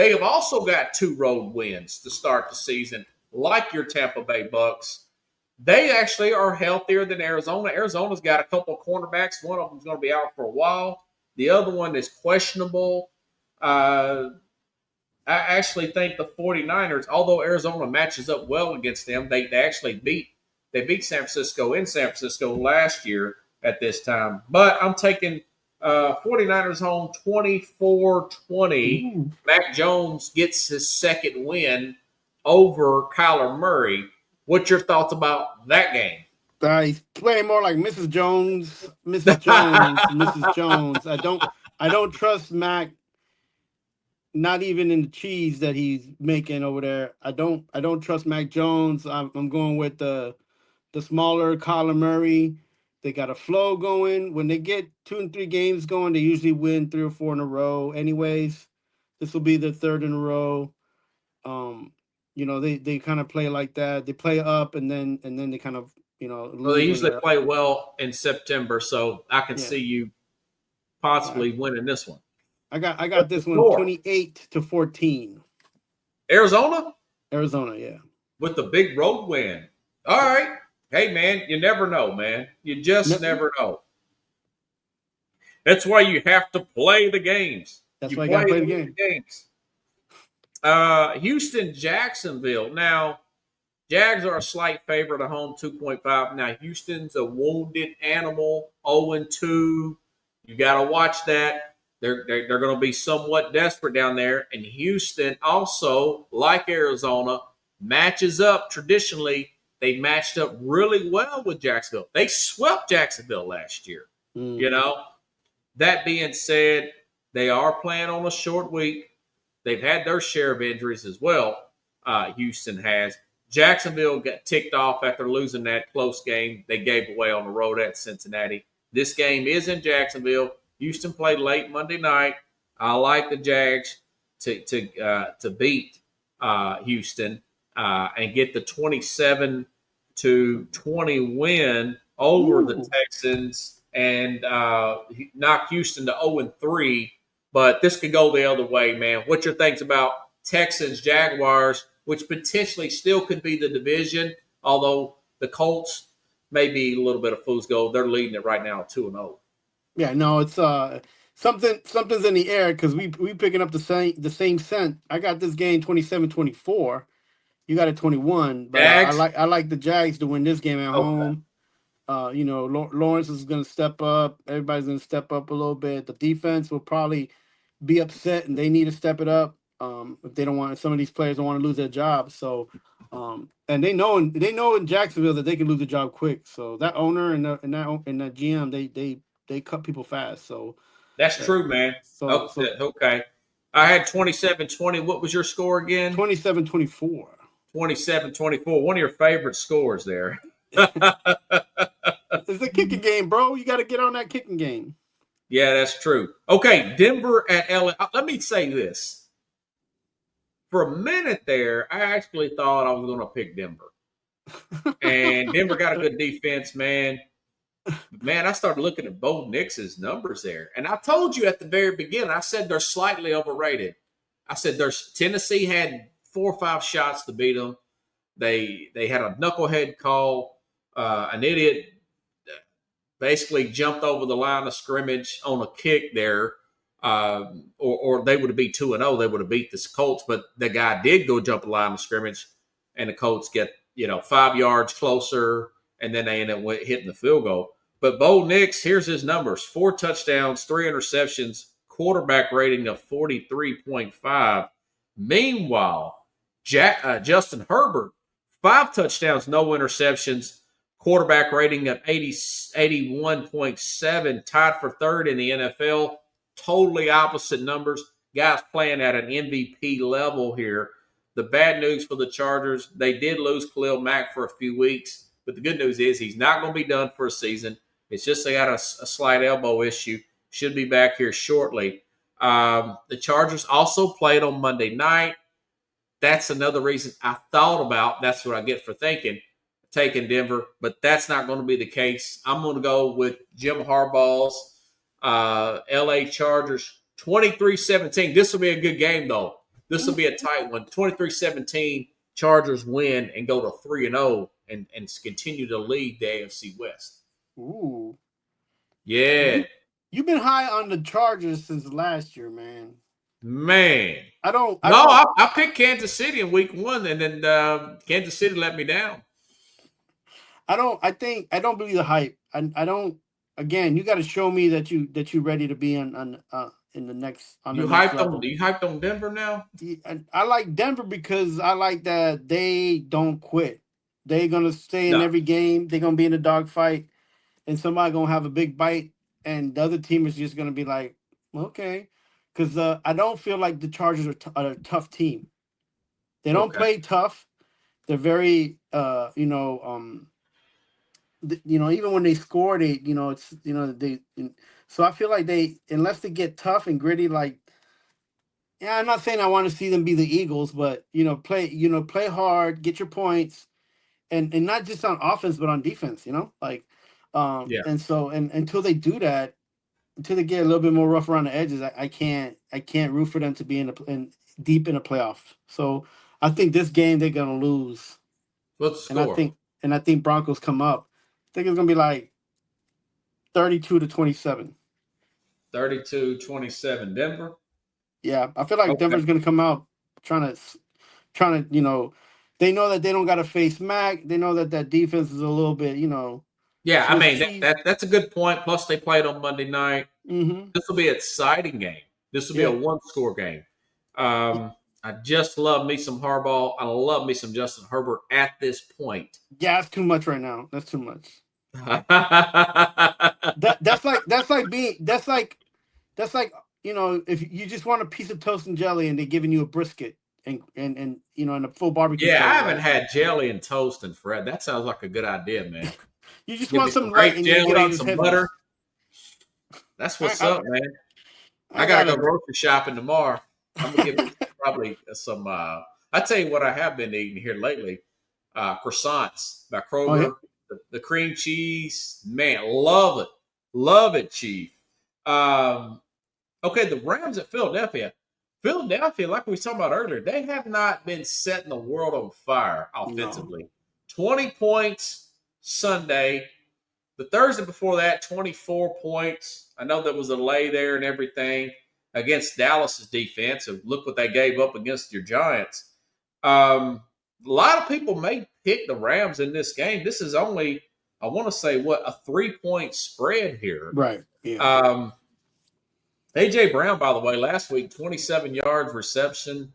They have also got 2 road wins to start the season, like your Tampa Bay Bucks. They actually are healthier than Arizona. Arizona's got a couple of cornerbacks. One of them's going to be out for a while. The other one is questionable. I actually think the 49ers, although Arizona matches up well against them, they actually beat San Francisco in San Francisco last year at this time. But I'm taking 49ers home 24-20. Mac Jones gets his second win over Kyler Murray. What's your thoughts about that game? He's playing more like Mrs. Jones, Mrs. Jones, Mrs. Jones. I don't trust Mac. Not even in the cheese that he's making over there. I don't trust Mac Jones. I'm going with the smaller Kyler Murray. They got a flow going. When they get 2 and 3 games going, they usually win 3 or 4 in a row. Anyways, this will be their 3rd in a row. They kind of play like that. They play up and then they kind of lose. Well, they usually play well in September, so I can see you possibly winning this one. I got this one 28-14. Arizona, yeah. With the big road win. All right. Hey, man, you never know, man. You just never know. That's why you have to play the games. That's why you got to play the games. Houston, Jacksonville. Now, Jags are a slight favorite at home, 2.5. Now, Houston's a wounded animal, 0-2. You got to watch that. They're going to be somewhat desperate down there. And Houston also, like Arizona, matches up traditionally. They matched up really well with Jacksonville. They swept Jacksonville last year. That being said, they are playing on a short week. They've had their share of injuries as well. Houston has. Jacksonville got ticked off after losing that close game they gave away on the road at Cincinnati. This game is in Jacksonville. Houston played late Monday night. I like the Jags to beat Houston and get the 27-20 win over the Texans and knock Houston to 0-3. But this could go the other way, man. What's your thoughts about Texans, Jaguars, which potentially still could be the division, although the Colts may be a little bit of fool's gold. They're leading it right now 2-0. Yeah, no, it's something's in the air because we picking up the same scent. I got this game 27-24. You got it 21. But I like the Jags to win this game at home. Lawrence is going to step up. Everybody's going to step up a little bit. The defense will probably be upset, and they need to step it up if they don't want. Some of these players don't want to lose their jobs. So, and they know in Jacksonville that they can lose the job quick. So that owner and that GM they cut people fast. So that's true, man. Okay. I had 27-20. What was your score again? 27-24. 27-24. One of your favorite scores there. It's a kicking game, bro. You got to get on that kicking game. Yeah, that's true. Okay, Denver at LA. Let me say this. For a minute there, I actually thought I was going to pick Denver. And Denver got a good defense, man. Man, I started looking at Bo Nix's numbers there. And I told you at the very beginning, I said they're slightly overrated. I said Tennessee had 4 or 5 shots to beat them. They had a knucklehead call. An idiot basically jumped over the line of scrimmage on a kick there. Or they would have been 2-0. They would have beat the Colts. But the guy did go jump the line of scrimmage. And the Colts get, 5 yards closer. And then they end up hitting the field goal. But Bo Nix, here's his numbers. 4 touchdowns, 3 interceptions, quarterback rating of 43.5. Meanwhile, Justin Herbert, 5 touchdowns, no interceptions, quarterback rating of 81.7, tied for 3rd in the NFL. Totally opposite numbers. Guys playing at an MVP level here. The bad news for the Chargers, they did lose Khalil Mack for a few weeks. But the good news is he's not going to be done for a season. It's just they got a slight elbow issue. Should be back here shortly. The Chargers also played on Monday night. That's another reason I thought about. That's what I get for taking Denver. But that's not going to be the case. I'm going to go with Jim Harbaugh's L.A. Chargers 23-17. This will be a good game, though. This will be a tight one. 23-17, Chargers win and go to 3-0 and continue to lead the AFC West. Ooh. Yeah. You've been high on the Chargers since last year, man. Man. I picked Kansas City in week 1, and then Kansas City let me down. I don't believe the hype. I don't. Again, you got to show me that you ready to be in the next level. You hyped on Denver now? I like Denver because I like that they don't quit. They're gonna stay in every game. They're gonna be in a dogfight, and somebody gonna have a big bite, and the other team is just gonna be like, okay, because I don't feel like the Chargers are a tough team. They don't play tough. They're very even when they score, so I feel like unless they get tough and gritty, like, yeah, I'm not saying I want to see them be the Eagles, but play hard, get your points, and not just on offense but on defense, and so until they do that, until they get a little bit more rough around the edges, I can't root for them to be deep in a playoff. So I think this game they're gonna lose. What's the score? And I think Broncos come up. I think it's going to be like 32-27. 32-27 Denver? Yeah, I feel like Denver's going to come out trying to, they know that they don't got to face Mac. They know that defense is a little bit, Yeah, I mean, that's a good point. Plus, they played on Monday night. Mm-hmm. This will be an exciting game. This will be a one-score game. I just love me some Harbaugh. I love me some Justin Herbert at this point. Yeah, that's too much right now. That's too much. that's like if you just want a piece of toast and jelly and they're giving you a brisket and in a full barbecue. Yeah, I haven't had jelly and toast and Fred. That sounds like a good idea, man. You just want some light and jelly and some butter. That's what's up, man. I gotta go grocery shopping tomorrow. I'm gonna give probably some. I tell you what, I have been eating here lately: croissants by Kroger, the cream cheese. Man, love it, Chief. Okay, the Rams at Philadelphia. Philadelphia, like we were talking about earlier, they have not been setting the world on fire offensively. No. 20 points Sunday. The Thursday before that, 24 points. I know there was a lay there and everything against Dallas's defense. So look what they gave up against your Giants. A lot of people may pick the Rams in this game. This is only, I want to say, a 3-point spread here. Right. Yeah. A.J. Brown, by the way, last week, 27 yards receiving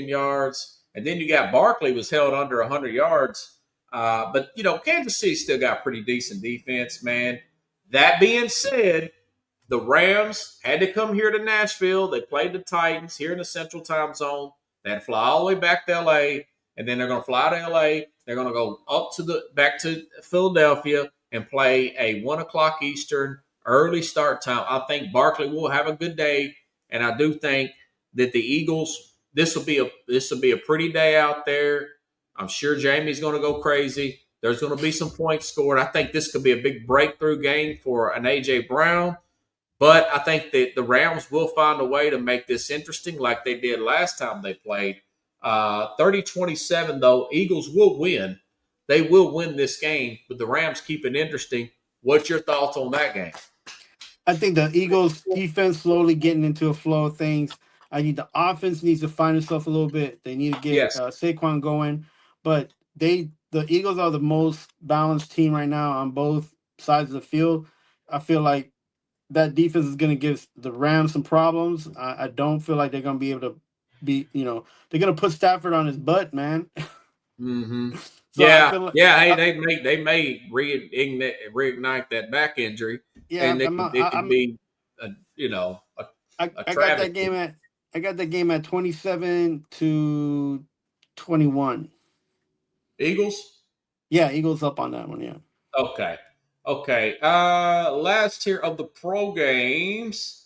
yards. And then you got Barkley was held under 100 yards. But, Kansas City still got pretty decent defense, man. That being said, the Rams had to come here to Nashville. They played the Titans here in the Central Time Zone. They had to fly all the way back to L.A., and then they're going to fly to L.A. They're going to go back to Philadelphia and play a 1 o'clock Eastern early start time. I think Barkley will have a good day, and I do think that the Eagles, this will be a pretty day out there. I'm sure Jamie's going to go crazy. There's going to be some points scored. I think this could be a big breakthrough game for an A.J. Brown. But I think that the Rams will find a way to make this interesting like they did last time they played. 30-27, though, Eagles will win. They will win this game, but the Rams keep it interesting. What's your thoughts on that game? I think the Eagles' defense slowly getting into a flow of things. I think the offense needs to find itself a little bit. They need to get Saquon going. But the Eagles are the most balanced team right now on both sides of the field. I feel like that defense is going to give the Rams some problems. I don't feel like they're going to be able to they're going to put Stafford on his butt, man. Mm-hmm. So they may reignite that back injury. Yeah, and it can be I got that game at 27-21. Eagles? Yeah, Eagles up on that one, yeah. Okay. Last tier of the pro games.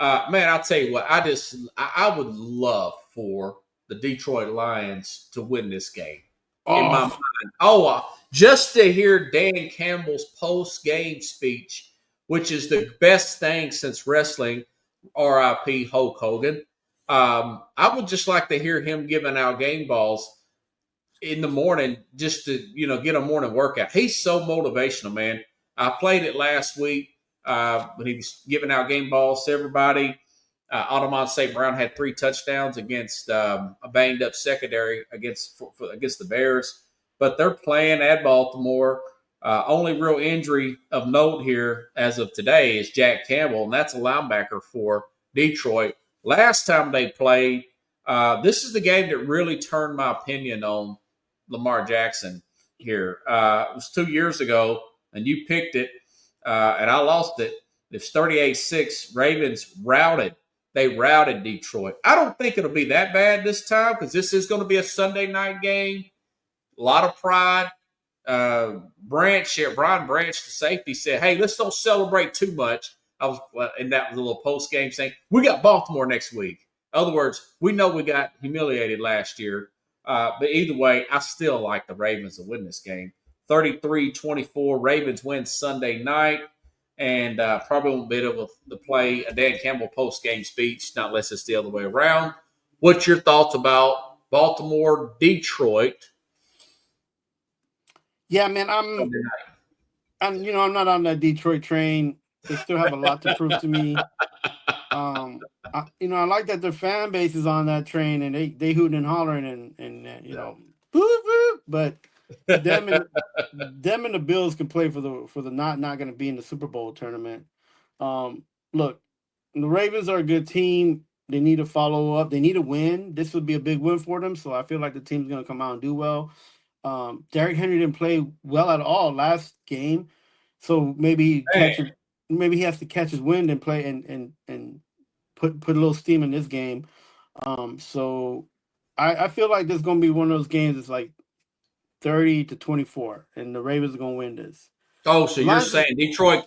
Man, I'll tell you what, I would love for the Detroit Lions to win this game. In my mind. Just to hear Dan Campbell's post-game speech, which is the best thing since wrestling, R.I.P. Hulk Hogan. I would just like to hear him giving out game balls in the morning just to, get a morning workout. He's so motivational, man. I played it last week when he was giving out game balls to everybody. Audemars St. Brown had 3 touchdowns against a banged up secondary against the Bears, but they're playing at Baltimore. Only real injury of note here as of today is Jack Campbell, and that's a linebacker for Detroit. Last time they played, this is the game that really turned my opinion on Lamar Jackson here. It was 2 years ago, and you picked it, and I lost it. It's 38-6. Ravens routed. They routed Detroit. I don't think it'll be that bad this time because this is going to be a Sunday night game. A lot of pride. Brian Branch, the safety, said, "Hey, let's don't celebrate too much." And that was a little post game saying, "We got Baltimore next week." In other words, we know we got humiliated last year. But either way, I still like the Ravens to win this game. 33-24, Ravens win Sunday night. And probably won't be able to play a Dan Campbell post-game speech, not unless it's the other way around. What's your thoughts about Baltimore, Detroit? Yeah, man, I'm not on that Detroit train. They still have a lot to prove to me. I like that their fan base is on that train and they hooting and hollering and boop, boop, but them and the Bills can play for the not going to be in the Super Bowl tournament. Look, the Ravens are a good team. They need to follow up. They need to win. This would be a big win for them. So I feel like the team's going to come out and do well. Derrick Henry didn't play well at all last game, so maybe he has to catch his wind and play and put a little steam in this game. So I feel like this is going to be one of those games. It's like 30-24, and the Ravens are going to win this. Oh, so you're saying Detroit